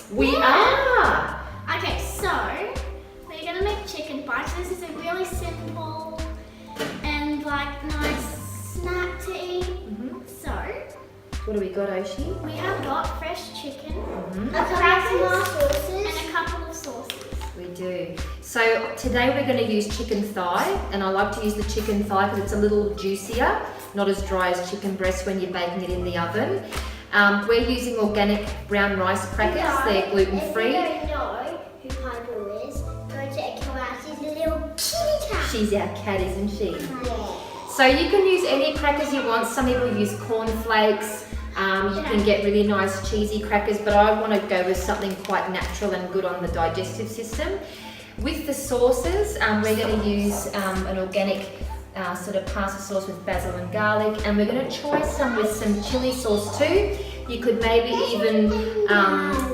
bites? We are. Okay, so we're gonna make chicken bites. This is a really simple and like nice snack to eat. So What do we got, Oshi? we have got fresh chicken, A couple more sauces. and a couple of sauces. We do. So today we're going to use chicken thigh, and I like to use the chicken thigh because it's a little juicier, not as dry as chicken breast when you're baking it in the oven. We're using organic brown rice crackers. They're gluten-free. If you don't know who Piper is, go check her out. She's a little kitty cat. She's our cat, isn't she? Yeah. So you can use any crackers you want. Some people use corn flakes. You can get really nice cheesy crackers, but I want to go with something quite natural and good on the digestive system. With the sauces, we're going to use an organic sort of pasta sauce with basil and garlic, and we're going to try some with some chili sauce too. You could maybe even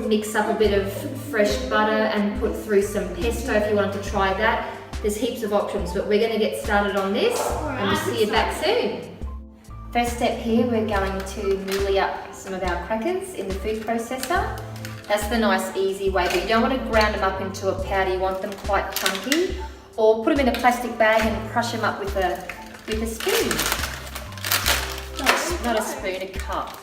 mix up a bit of fresh butter and put through some pesto if you wanted to try that. There's heaps of options, but we're going to get started on this, and we'll see you back soon. First step here, we're going to mooli up some of our crackers in the food processor. That's the nice easy way, but you don't want to ground them up into a powder. You want them quite chunky, or put them in a plastic bag and crush them up with a spoon. Not a spoon, a cup.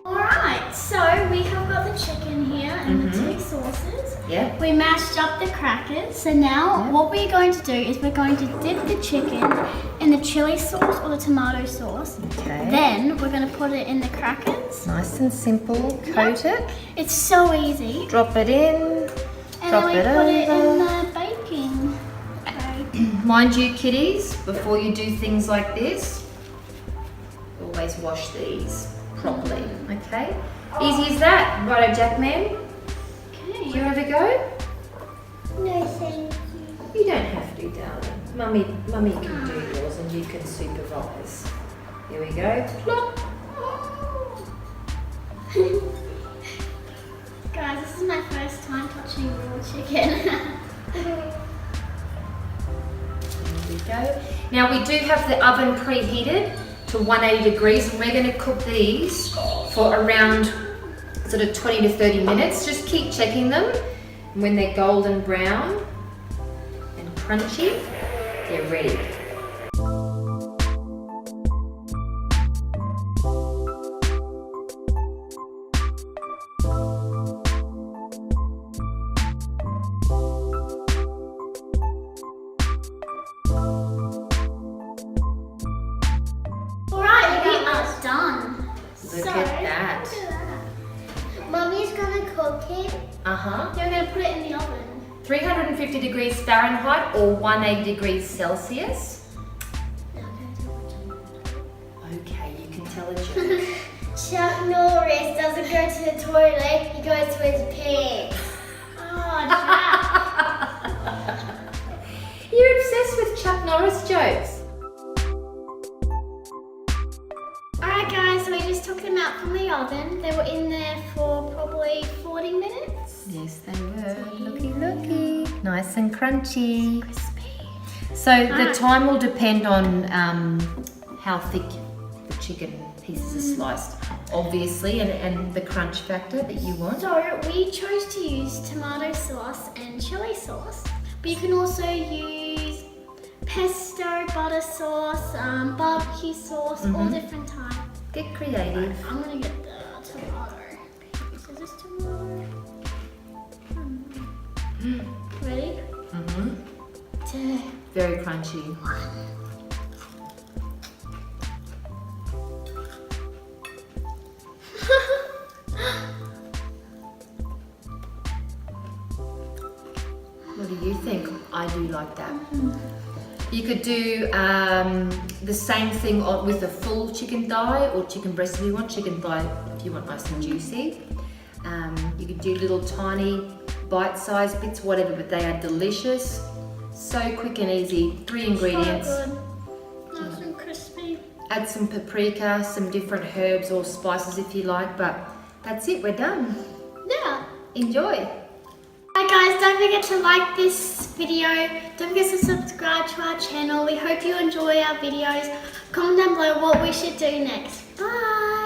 Alright, so we have got the chicken here and the two sauces. Yeah. We mashed up the crackers. So now what we're going to do is we're going to dip the chicken in the chili sauce or the tomato sauce. Okay. Then we're going to put it in the crackers. Nice and simple. Coat it. It's so easy. Drop it in. And Drop then we it put it in over. the baking tray. Mind you, kiddies, before you do things like this, always wash these properly, okay? Easy as that. Righto, Jackman. Okay. Do you have a go? No, thank you. You don't have to, darling. Mummy can do yours and you can supervise. Here we go. Plop. Guys, this is my first time touching raw chicken. There we go. Now we do have the oven preheated to 180 degrees, and we're going to cook these for around sort of 20 to 30 minutes. Just keep checking them. And when they're golden brown and crunchy, they're ready. Alright, we are done. Look at that. Mummy's gonna cook it. Uh-huh. You're going to put it in the oven. 350 degrees Fahrenheit or 180 degrees Celsius. Okay, you can tell a joke. Chuck Norris doesn't go to the toilet, he goes to his pants. Oh, Jack. You're obsessed with Chuck Norris jokes. Alright guys, so we just took them out from the oven. They were in there for probably 40 minutes. Yes, they were. Looky. Nice and crunchy. Crispy. So the time will depend on how thick the chicken pieces are sliced, obviously, and the crunch factor that you want. So we chose to use tomato sauce and chili sauce, but you can also use pesto, butter sauce, barbecue sauce, all different types. Get creative. I'm gonna get the tomato. So this tomato. Ready? Two. Very crunchy. What do you think? I do like that. You could do the same thing with a full chicken thigh or chicken breast if you want. Chicken thigh if you want nice and juicy. You could do little tiny bite-sized bits, whatever, but they are delicious. So quick and easy. 3 ingredients. So good. Nice and crispy. Add some paprika, some different herbs or spices if you like, but that's it, we're done. Yeah. Enjoy. Alright guys, don't forget to like this video. Don't forget to subscribe to our channel. We hope you enjoy our videos. Comment down below what we should do next. Bye!